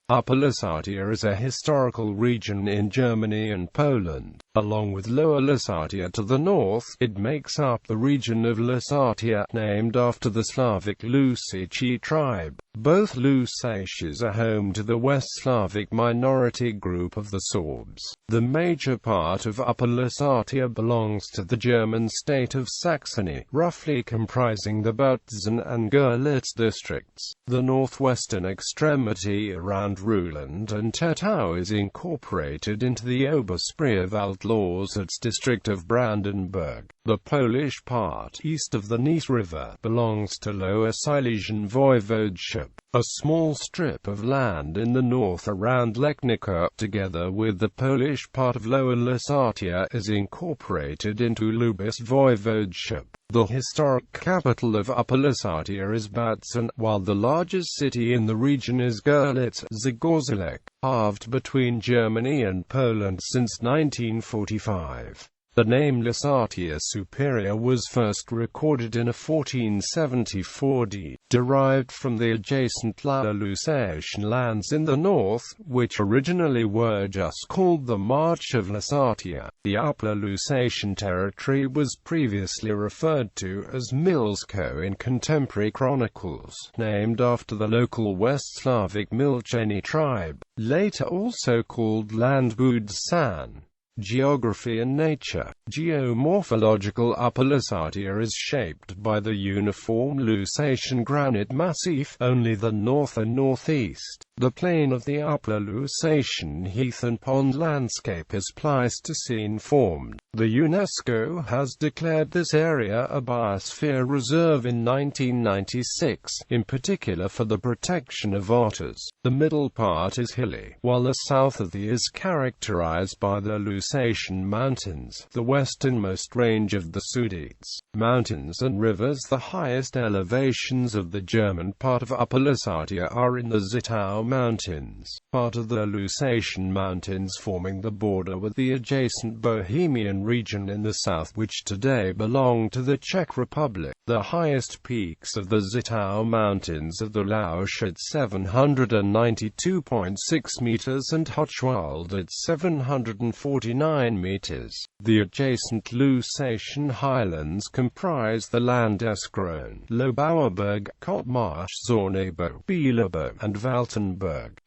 Upper Lusatia is a historical region in Germany and Poland. Along with Lower Lusatia to the north, it makes up the region of Lusatia, named after the Slavic Lusici tribe. Both Lusatias are home to the West Slavic minority group of the Sorbs. The major part of Upper Lusatia belongs to the German state of Saxony, roughly comprising the Bautzen and Görlitz districts. The northwestern extremity around Ruhland and Tettau is incorporated into the Oberspreewald-Lausitz district of Brandenburg. The Polish part, east of the Neisse River, belongs to Lower Silesian Voivodeship. A small strip of land in the north around Lechnica, together with the Polish part of Lower Lusatia, is incorporated into Lubusz Voivodeship. The historic capital of Upper Lusatia is Bautzen, while the largest city in the region is Görlitz, halved between Germany and Poland since 1945. The name Lusatia Superior was first recorded in a 1474 deed, derived from the adjacent Lower Lusatian lands in the north, which originally were just called the March of Lusatia. The Upper Lusatian territory was previously referred to as Milsko in contemporary chronicles, named after the local West Slavic Milcheni tribe, later also called Landbudsan. Geography and nature. Geomorphological Upper Lusatia is shaped by the uniform Lusatian granite massif, only the north and northeast. The plain of the Upper Lusatian heath and pond landscape is Pleistocene-formed. The UNESCO has declared this area a biosphere reserve in 1996, in particular for the protection of otters. The middle part is hilly, while the south of the is characterized by the Lusatian Mountains, the westernmost range of the Sudetes. Mountains and rivers. The highest elevations of the German part of Upper Lusatia are in the Zittau Mountains, part of the Lusatian Mountains forming the border with the adjacent Bohemian region in the south, which today belong to the Czech Republic. The highest peaks of the Zittau Mountains are the Lausch at 792.6 meters and Hochwald at 749 meters. The adjacent Lusatian highlands comprise the Landeskron, Lobauerberg, Kottmarsch, Zornebo, Bielebo, and Waltenberg.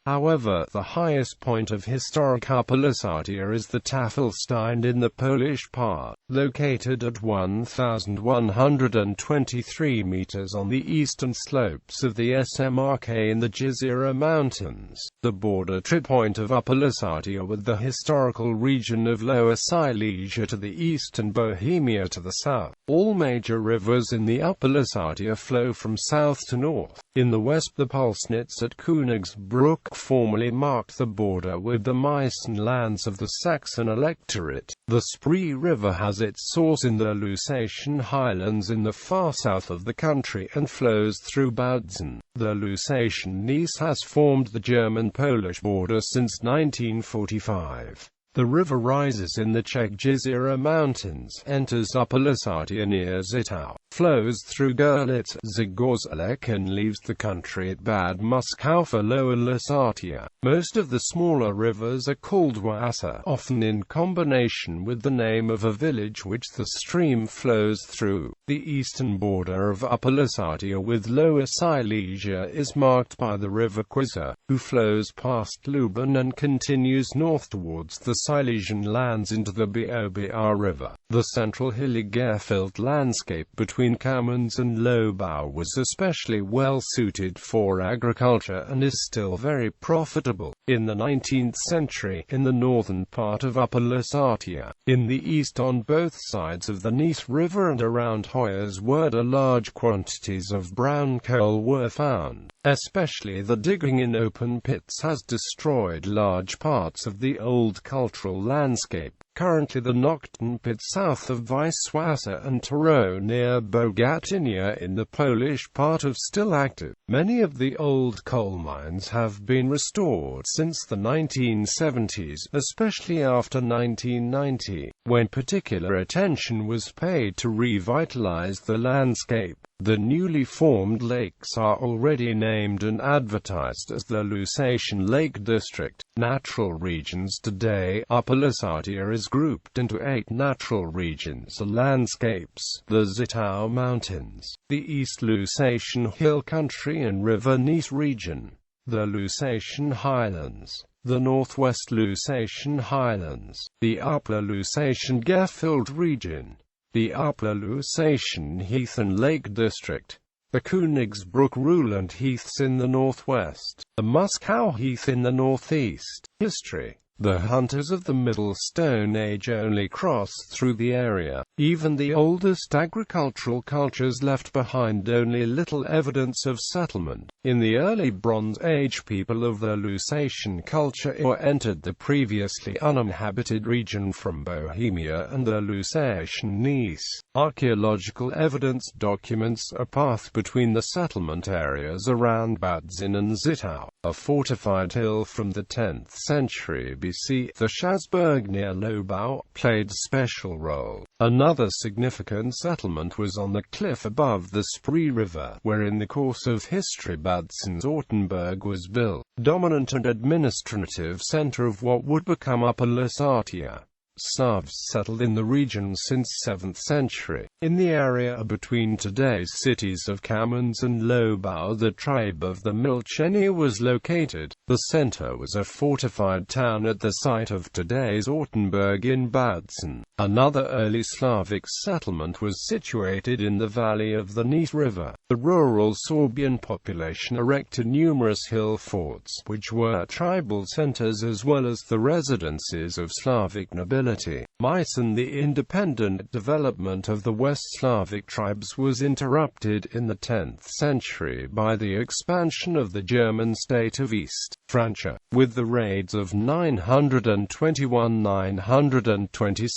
However, the highest point of historic Upper Lusatia is the Tafelstein in the Polish part, located at 1,123 meters on the eastern slopes of the SMRK in the Jezera Mountains. The border point of Upper Lusatia with the historical region of Lower Silesia to the east and Bohemia to the south. All major rivers in the Upper Lusatia flow from south to north. In the west, the Pulsnitz at Königsbruck formerly marked the border with the Meissen lands of the Saxon Electorate. The Spree River has its source in the Lusatian highlands in the far south of the country and flows through Bautzen. The Lusatian Neisse has formed the German-Polish border since 1945. The river rises in the Czech Jezera Mountains, enters Upper Lusatia near Zittau, flows through Görlitz, Zgorzelec, and leaves the country at Bad Muskau for Lower Lusatia. Most of the smaller rivers are called Wasser, often in combination with the name of a village which the stream flows through. The eastern border of Upper Lusatia with Lower Silesia is marked by the river Quisser, who flows past Luben and continues north towards the Silesian lands into the Biobr River. The central hilly Gehrfeld landscape between Kamenz and Lobau was especially well suited for agriculture and is still very profitable. In the 19th century, in the northern part of Upper Lusatia, in the east on both sides of the Neisse River and around Hoyerswerda, large quantities of brown coal were found. Especially the digging in open pits has destroyed large parts of the old cultural landscape. Currently the Nocturne pit south of Weisswasser and Taro near Bogatynia in the Polish part are still active. Many of the old coal mines have been restored since the 1970s, especially after 1990, when particular attention was paid to revitalize the landscape. The newly formed lakes are already named and advertised as the Lusatian Lake District. Natural regions today. Upper Lusatia is grouped into 8 natural regions: the landscapes, the Zittau Mountains, the East Lusatian Hill Country and River Neisse region, the Lusatian Highlands, the Northwest Lusatian Highlands, the Upper Lusatian Gefilde region, the Upper Lusatian Heath and Lake District, the Königsbruck Ruland Heaths in the northwest, the Muskau Heath in the northeast. History. The hunters of the Middle Stone Age only crossed through the area. Even the oldest agricultural cultures left behind only little evidence of settlement. In the early Bronze Age, people of the Lusatian culture entered the previously uninhabited region from Bohemia and the Lusatian Neisse. Archaeological evidence documents a path between the settlement areas around Bautzen and Zittau, a fortified hill from the 10th century BC. The Schasberg near Lobau played a special role. Another significant settlement was on the cliff above the Spree River, where in the course of history Bautzen's Ortenburg was built, dominant and administrative center of what would become Upper Lusatia. Slavs settled in the region since 7th century. In the area between today's cities of Kamenz and Lobau, the tribe of the Milcheni was located. The center was a fortified town at the site of today's Ortenburg in Bautzen. Another early Slavic settlement was situated in the valley of the Neisse River. The rural Sorbian population erected numerous hill forts, which were tribal centers as well as the residences of Slavic nobility. Meissen. The independent development of the West Slavic tribes was interrupted in the 10th century by the expansion of the German state of East Francia, with the raids of 921, 922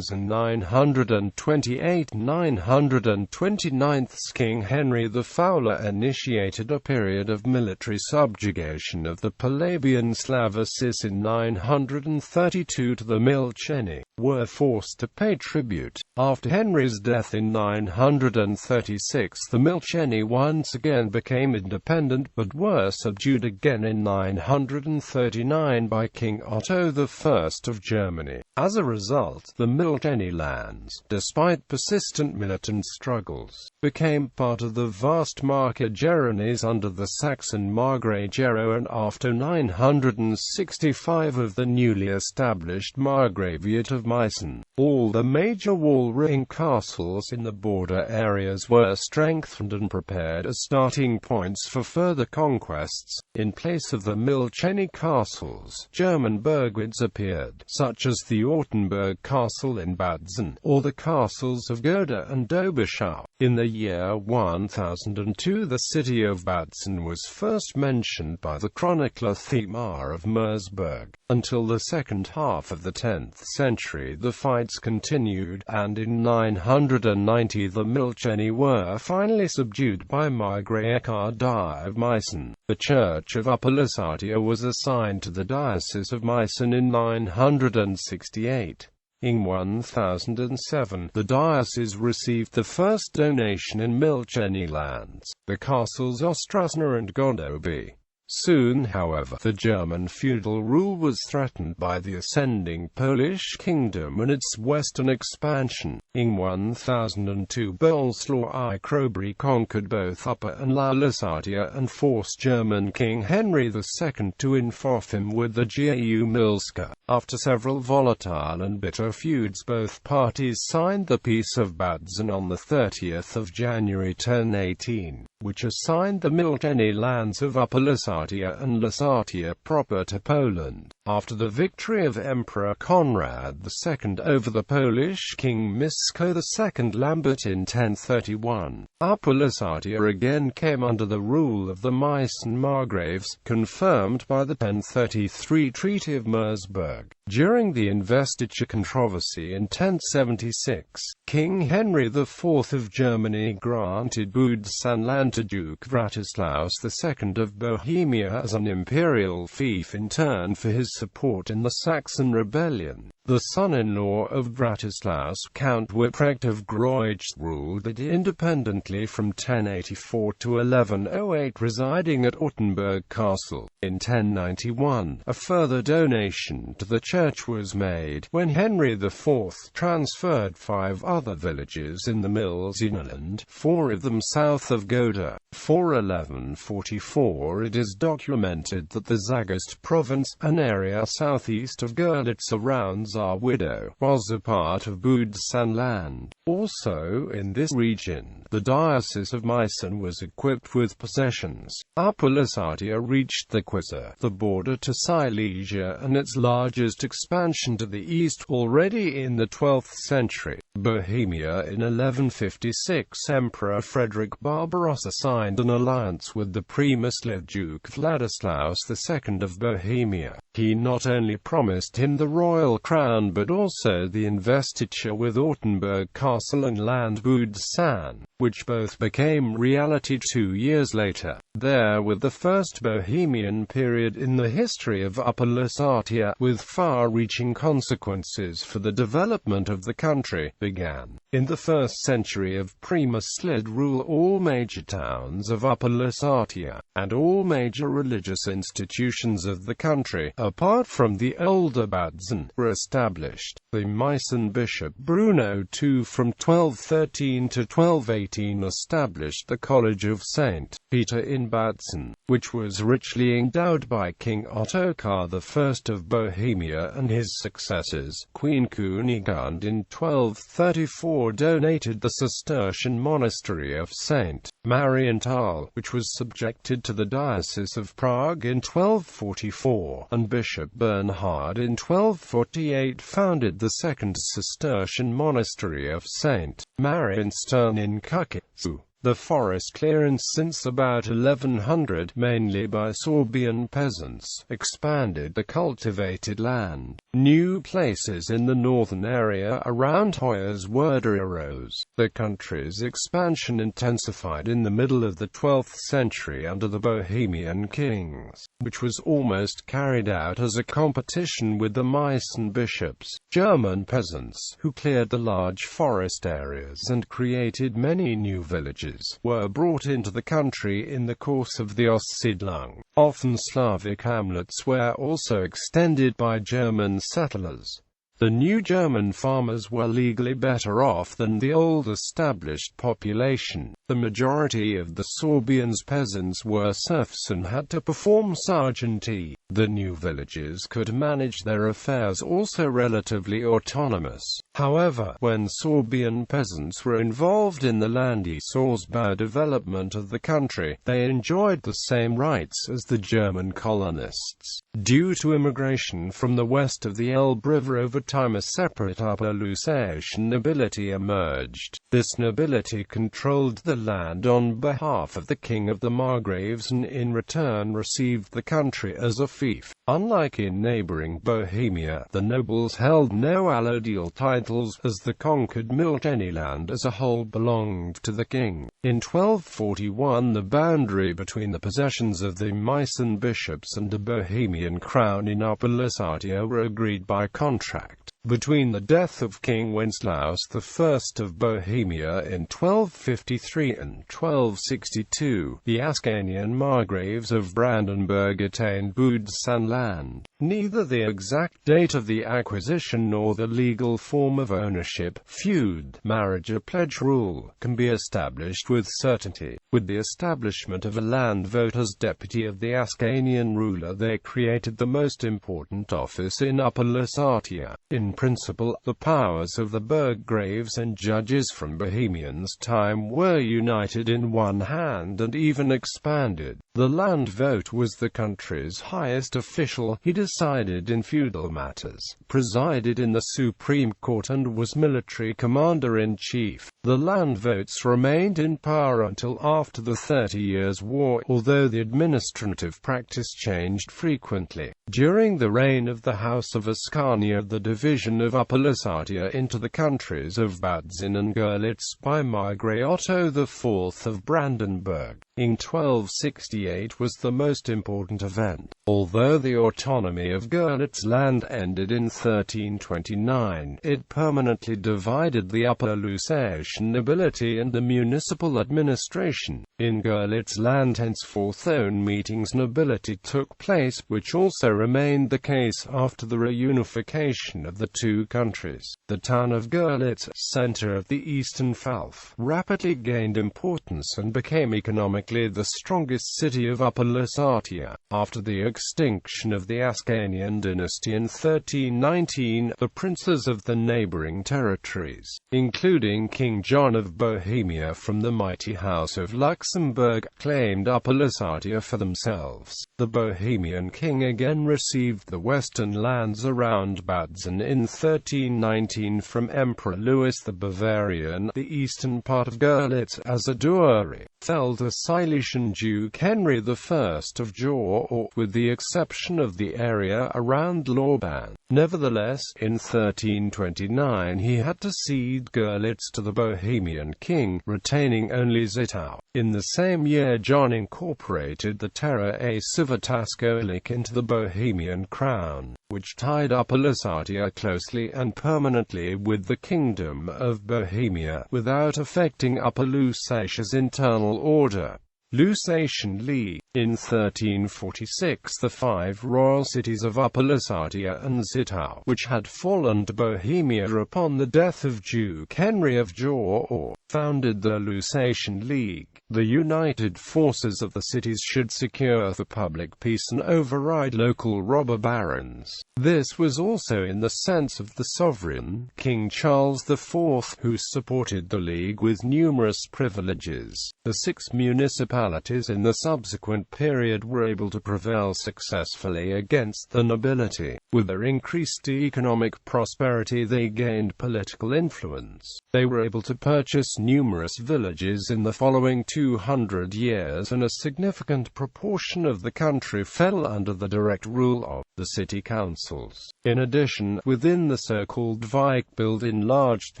and 928. 929 King Henry the Fowler initiated a period of military subjugation of the Palabian Slavicis in 932. The Milcheni were forced to pay tribute. After Henry's death in 936, the Milcheni once again became independent, but were subdued again in 939 by King Otto I of Germany. As a result, the Milcheni lands, despite persistent militant struggles, became part of the vast Marca Gerones under the Saxon Margrave Gero, and after 965 of the newly established Margraviate of Meissen. All the major wall ring castles in the border areas were strengthened and prepared as starting points for further conquests. In place of the Milcheni castles, German burgweds appeared, such as the Ortenburg Castle in Bautzen, or the castles of Gotha and Dobeschau. In the year 1002, the city of Bautzen was first mentioned by the chronicler Thietmar of Mersburg. Until the second half of the 10th century, the fights continued, and in 990 the Milcheni were finally subdued by Margrave Eckhard I of Meissen. The Church of Upper Lusatia was assigned to the Diocese of Meissen in 968. In 1007, the diocese received the first donation in Milcheni lands, the castles Ostrasna and Godoby. Soon, however, the German feudal rule was threatened by the ascending Polish kingdom and its western expansion. In 1002, Boleslaw I Crowbury conquered both Upper and Lower Lusatia and forced German King Henry II to enforce him with the Gau Milska. After several volatile and bitter feuds, both parties signed the Peace of Bautzen on 30th of January 1018, which assigned the Milcheni lands of Upper Lusatia and Lusatia proper to Poland. After the victory of Emperor Conrad II over the Polish King Mieszko II Lambert in 1031, Upper Lusatia again came under the rule of the Meissen Margraves, confirmed by the 1033 Treaty of Mersburg. During the investiture controversy in 1076, King Henry IV of Germany granted Budsanland to Duke Vratislaus II of Bohemia as an imperial fief in turn for his support in the Saxon rebellion. The son-in-law of Bratislaus, Count Witprecht of Groich, ruled it independently from 1084 to 1108, residing at Ortenburg Castle. In 1091, a further donation to the church was made, when Henry IV transferred 5 other villages in the Milesialand, 4 of them south of Gouda. For 1144 it is documented that the Zagast province, an area southeast of Görlitz around Widow, was a part of Bautzen land. Also in this region, the Diocese of Meissen was equipped with possessions. Upper Lusatia reached the Quisser, the border to Silesia, and its largest expansion to the east already in the 12th century. Bohemia. In 1156, Emperor Frederick Barbarossa signed an alliance with the Primoslav Duke Vladislaus II of Bohemia. He not only promised him the royal crown but also the investiture with Ortenburg Castle and land Bautzen, which both became reality 2 years later. There, with the first Bohemian period in the history of Upper Lusatia, with far-reaching consequences for the development of the country, began. In the 1st century of Primoslav rule, all major towns of Upper Lusatia, and all major religious institutions of the country, apart from the older Bautzen, were established. The Meissen bishop Bruno II from 1213 to 1218 established the College of St. Peter in Bautzen, which was richly endowed by King Ottokar I of Bohemia, and his successors. Queen Kunigund in 1234 donated the Cistercian monastery of St. Marienthal, which was subjected to the Diocese of Prague in 1244, and Bishop Bernhard in 1248 founded the second Cistercian monastery of St. Marienstern in Kukitsu. The forest clearance since about 1100, mainly by Sorbian peasants, expanded the cultivated land. New places in the northern area around Hoyerswerda arose. The country's expansion intensified in the middle of the 12th century under the Bohemian kings, which was almost carried out as a competition with the Meissen bishops. German peasants, who cleared the large forest areas and created many new villages, were brought into the country in the course of the Aussiedlung. Often Slavic hamlets were also extended by German settlers. The new German farmers were legally better off than the old established population. The majority of the Sorbians peasants were serfs and had to perform sergeantry. The new villages could manage their affairs also relatively autonomous. However, when Sorbian peasants were involved in the Landeshausbau development of the country, they enjoyed the same rights as the German colonists. Due to immigration from the west of the Elbe River, over time a separate Upper Lusatian nobility emerged. This nobility controlled the land on behalf of the king of the Margraves and in return received the country as a fief. Unlike in neighboring Bohemia, the nobles held no allodial titles, as the conquered Miltenland as a whole belonged to the king. In 1241 the boundary between the possessions of the Meissen bishops and the Bohemian crown in Upper Lusatia were agreed by contract. Between the death of King Wenceslaus I of Bohemia in 1253 and 1262, the Ascanian Margraves of Brandenburg attained Bautzen land. Neither the exact date of the acquisition nor the legal form of ownership, feud, marriage or pledge rule, can be established with certainty. With the establishment of a land vote as deputy of the Ascanian ruler, they created the most important office in Upper Lusatia. In principle, the powers of the burggraves and judges from Bohemians' time were united in one hand and even expanded. The land vote was the country's highest official. He decided in feudal matters, presided in the Supreme Court and was military commander-in-chief. The land votes remained in power until after the 30 Years' War, although the administrative practice changed frequently. During the reign of the House of Ascania, the division division of Upper Lusatia into the countries of Bautzen and Görlitz by Margrave Otto IV of Brandenburg in 1268 was the most important event. Although the autonomy of Görlitz land ended in 1329, it permanently divided the Upper Lusatian nobility and the municipal administration. In Görlitz land henceforth own meetings nobility took place, which also remained the case after the reunification of the two countries. The town of Görlitz, centre of the Eastern Pfalz, rapidly gained importance and became economically the strongest city of Upper Lusatia. After the extinction of the Ascanian dynasty in 1319, the princes of the neighbouring territories, including King John of Bohemia from the mighty House of Luxembourg, claimed Upper Lusatia for themselves. The Bohemian king again received the western lands around Bautzen in 1319 from Emperor Louis the Bavarian, the eastern part of Görlitz as a dowry fell to Silesian Duke Henry I of Görlitz, with the exception of the area around Lauban. Nevertheless, in 1329 he had to cede Görlitz to the Bohemian king, retaining only Zittau. In the same year John incorporated the Terra a Civitascolic into the Bohemian crown, which tied Upper Lusatia closely and permanently with the Kingdom of Bohemia, without affecting Upper Lusatia's internal order. Lusatian League. In 1346 the five royal cities of Upper Lusatia and Zittau, which had fallen to Bohemia upon the death of Duke Henry of Görlitz, founded the Lusatian League. The united forces of the cities should secure the public peace and override local robber barons. This was also in the sense of the sovereign, King Charles IV, who supported the League with numerous privileges. The 6 municipalities in the subsequent period were able to prevail successfully against the nobility. With their increased economic prosperity they gained political influence. They were able to purchase numerous villages in the following 200 years, and a significant proportion of the country fell under the direct rule of the city councils. In addition, within the so-called Vike-built enlarged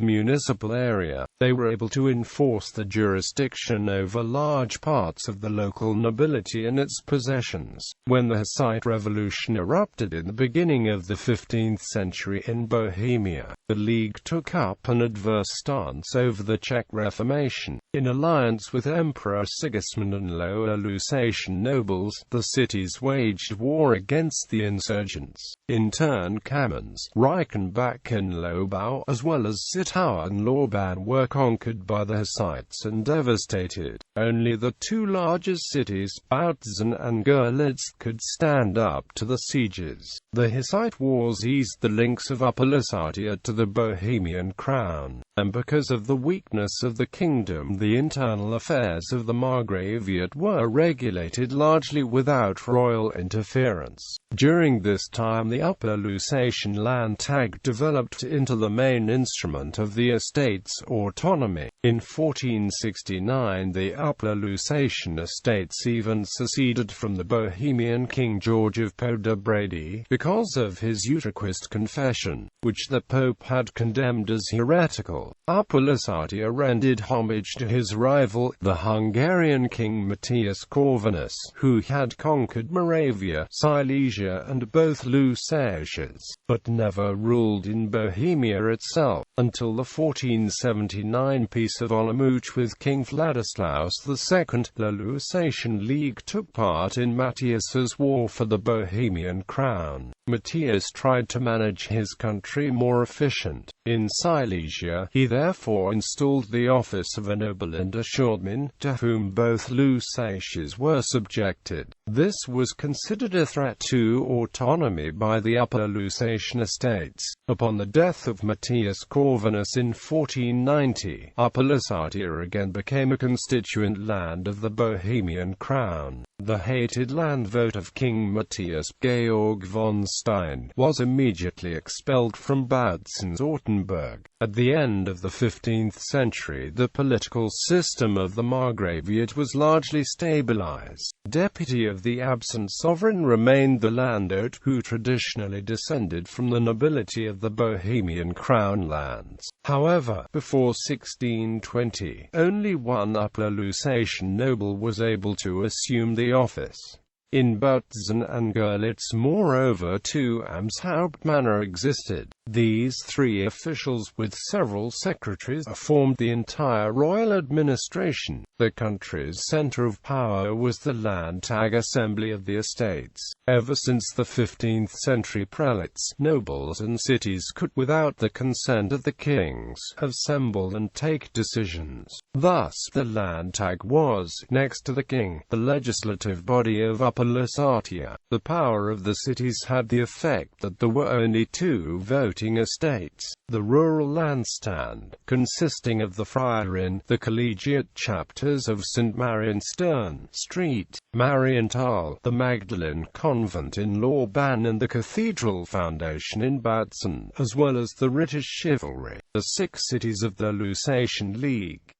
municipal area, they were able to enforce the jurisdiction over large parts of the local nobility and its possessions. When the Hussite Revolution erupted in the beginning of the 15th century in Bohemia, the League took up an adverse stance over the Czech Reformation. In alliance with Emperor Sigismund and Lower Lusatian nobles, the cities waged war against the insurgents. In turn, Kamenz, Reichenbach and Lobau, as well as Zittau and Lauban, were conquered by the Hussites and devastated. Only the two largest cities, Bautzen and Görlitz, could stand up to the sieges. The Hussite wars eased the links of Upper Lusatia to the Bohemian crown, and because of the weakness of the kingdom, the internal affairs of the Margraviate were regulated largely without royal interference. During this time the Upper Lusatian land tag developed into the main instrument of the estate's autonomy. In 1469 the Upper Lusatian estates even seceded from the Bohemian King George of Poder-Brady, because of his Eutychist confession, which the Pope had condemned as heretical. Upper Lusatia rendered homage to his rival, the Hungarian King Matthias Corvinus, who had conquered Moravia, Silesia and both Lusatias, but never ruled in Bohemia itself, until the 1479 Peace of Olomouc with King Vladislaus II. The Lusatian League took part in Matthias's war for the Bohemian crown. Matthias tried to manage his country more efficient. In Silesia, he therefore installed the office of a noble and a shortman, to whom both Lusatias were subjected. This was considered a threat to autonomy by the Upper Lusatian estates. Upon the death of Matthias Corvinus in 1490, Upper Lusatia again became a constituent land of the Bohemian crown. The hated land vote of King Matthias Georg von Stein was immediately expelled from Bautzen-Württemberg. At the end of the 15th century, the political system of the Margraviate was largely stabilized. Deputy of the absent sovereign remained the landvote, who traditionally descended from the nobility of the Bohemian crown lands. However, before 1620, only one Upper Lusatian noble was able to assume the office. In Bautzen and Görlitz, moreover, two Amtshauptmänner existed. These three officials, with several secretaries, formed the entire royal administration. The country's center of power was the Landtag Assembly of the Estates. Ever since the 15th century, prelates, nobles and cities could, without the consent of the kings, assemble and take decisions. Thus, the Landtag was, next to the king, the legislative body of Upper Lusatia. The power of the cities had the effect that there were only two voting estates: the rural Landstand, consisting of the Friarin, the collegiate chapters of St. Marienstern Street, Marienthal, the Magdalene Convent in Lauban and the Cathedral Foundation in Bautzen, as well as the British chivalry, the 6 cities of the Lusatian League.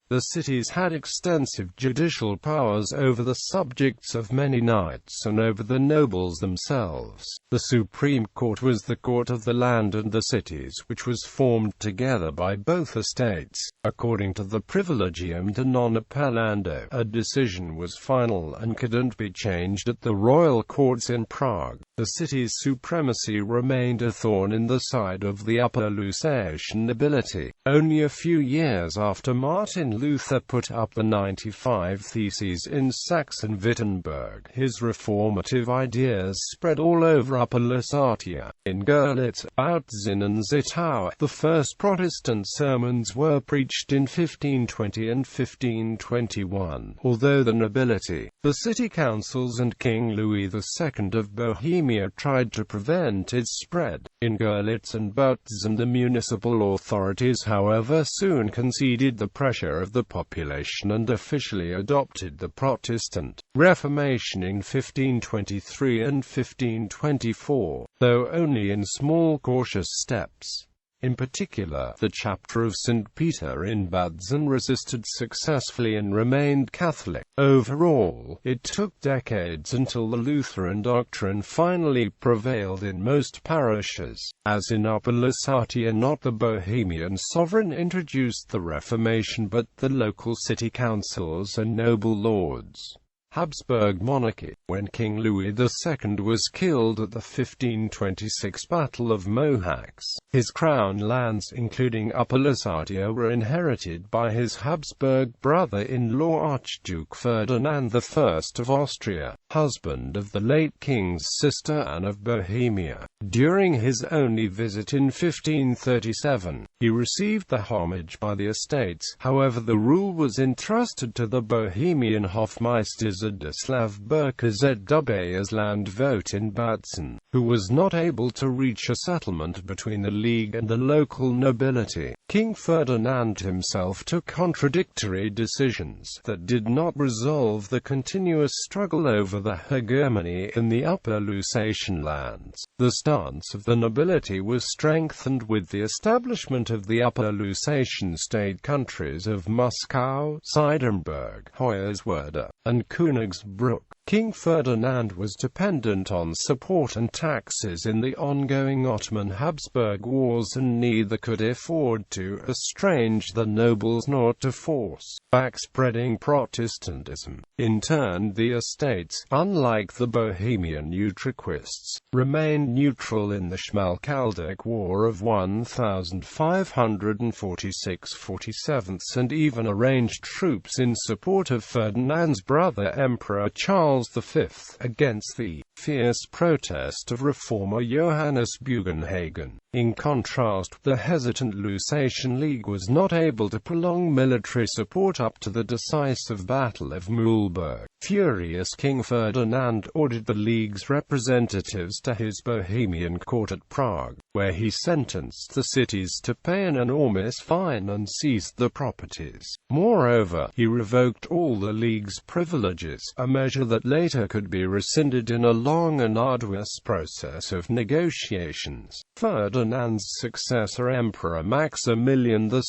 The cities had extensive judicial powers over the subjects of many knights and over the nobles themselves. The Supreme Court was the court of the land and the cities, which was formed together by both estates. According to the Privilegium de non appellando, a decision was final and couldn't be changed at the royal courts in Prague. The city's supremacy remained a thorn in the side of the Upper Lusatian nobility. Only a few years after Martin Luther put up the 95 Theses in Saxon-Wittenberg, his reformative ideas spread all over Upper Lusatia. In Görlitz, Bautzen and Zittau, the first Protestant sermons were preached in 1520 and 1521. Although the nobility, the city councils and King Louis II of Bohemia tried to prevent its spread, in Görlitz and Bautzen the municipal authorities, however, soon conceded the pressure of the population and officially adopted the Protestant Reformation in 1523 and 1524, though only in small cautious steps. In particular, the chapter of St. Peter in Bautzen resisted successfully and remained Catholic. Overall, it took decades until the Lutheran doctrine finally prevailed in most parishes. As in Upper Lusatia, not the Bohemian sovereign introduced the Reformation but the local city councils and noble lords. Habsburg monarchy. When King Louis II was killed at the 1526 Battle of Mohacs, his crown lands, including Upper Lusatia, were inherited by his Habsburg brother-in-law Archduke Ferdinand I of Austria, husband of the late king's sister Anne of Bohemia. During his only visit in 1537, he received the homage by the estates. However, the rule was entrusted to the Bohemian Hofmeister Zdzislaw Berka ZW as landvote in Bautzen, who was not able to reach a settlement between the League and the local nobility. King Ferdinand himself took contradictory decisions that did not resolve the continuous struggle over the hegemony in the Upper Lusatian lands. The stance of the nobility was strengthened with the establishment of the Upper Lusatian state countries of Muskau, Siedenburg, Hoyerswerda, and Königsbruck. King Ferdinand was dependent on support and taxes in the ongoing Ottoman-Habsburg wars, and neither could afford to estrange the nobles nor to force back spreading Protestantism. In turn, the estates, unlike the Bohemian Utraquists, remained neutral in the Schmalkaldic War of 1546–47 and even arranged troops in support of Ferdinand's brother Emperor Charles Charles V, against the fierce protest of reformer Johannes Bugenhagen. In contrast, the hesitant Lusatian League was not able to prolong military support up to the decisive Battle of Mühlberg. Furious King Ferdinand ordered the League's representatives to his Bohemian court at Prague, where he sentenced the cities to pay an enormous fine and seized the properties. Moreover, he revoked all the League's privileges, a measure that later could be rescinded in a long and arduous process of negotiations. Ferdinand's successor, Emperor Maximilian II,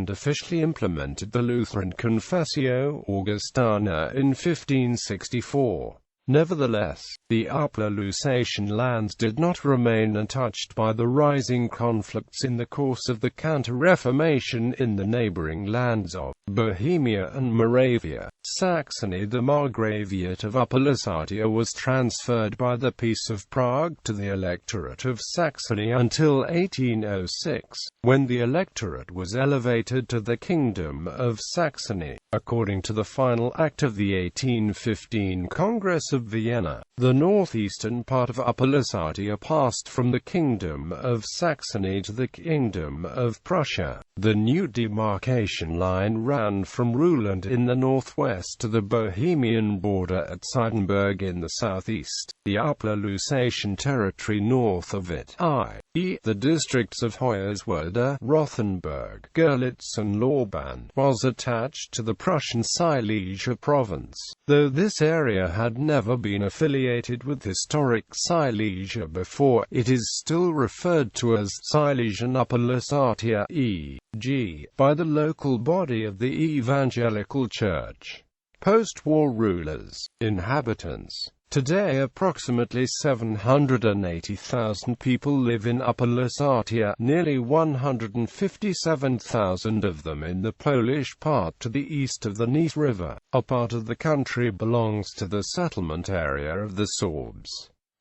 officially implemented the Lutheran Confessio Augustana in 1564. Nevertheless, the Upper Lusatian lands did not remain untouched by the rising conflicts in the course of the Counter-Reformation in the neighboring lands of Bohemia and Moravia. Saxony. The Margraviate of Upper Lusatia was transferred by the Peace of Prague to the Electorate of Saxony until 1806, when the electorate was elevated to the Kingdom of Saxony. According to the final act of the 1815 Congress of Vienna, the northeastern part of Upper Lusatia passed from the Kingdom of Saxony to the Kingdom of Prussia. The new demarcation line ran from Ruhland in the northwest to the Bohemian border at Seidenberg in the southeast, the Upper Lusatian territory north of it, i.e. the districts of Hoyerswerda, Rothenburg, Görlitz and Lauban, was attached to the Prussian Silesia province, though this area had never been affiliated with historic Silesia before. It is still referred to as Silesian Upper Lusatia, e.g., by the local body of the Evangelical Church. Post-war rulers. Inhabitants. Today approximately 780,000 people live in Upper Lusatia, nearly 157,000 of them in the Polish part to the east of the Neisse River. A part of the country belongs to the settlement area of the Sorbs.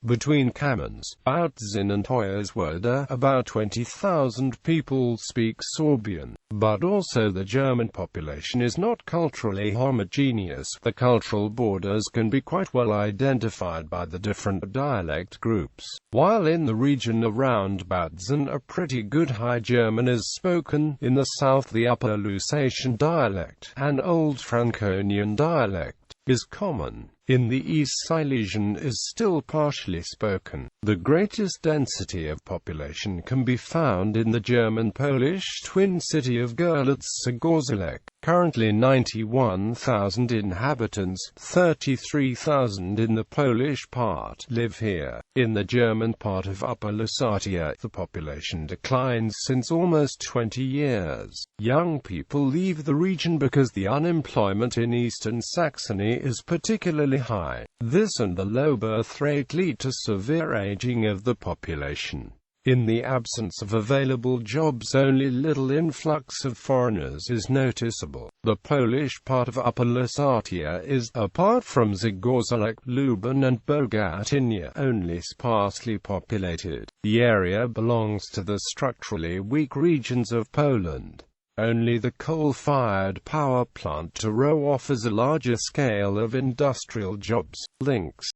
Between Kamenz, Bautzen and Hoyerswerda, about 20,000 people speak Sorbian, but also the German population is not culturally homogeneous. The cultural borders can be quite well identified by the different dialect groups. While in the region around Bautzen a pretty good High German is spoken, in the south the Upper Lusatian dialect, an Old Franconian dialect, is common. In the East Silesian is still partially spoken. The greatest density of population can be found in the German-Polish twin city of Görlitz-Zagorzalek. Currently 91,000 inhabitants, 33,000 in the Polish part, live here. In the German part of Upper Lusatia, the population declines since almost 20 years. Young people leave the region because the unemployment in eastern Saxony is particularly high. This and the low birth rate lead to severe aging of the population. In the absence of available jobs, only little influx of foreigners is noticeable. The Polish part of Upper Lusatia is, apart from Zagorzalek, Lublin and Bogatynia, only sparsely populated. The area belongs to the structurally weak regions of Poland. Only the coal-fired power plant Turo offers a larger scale of industrial jobs. Links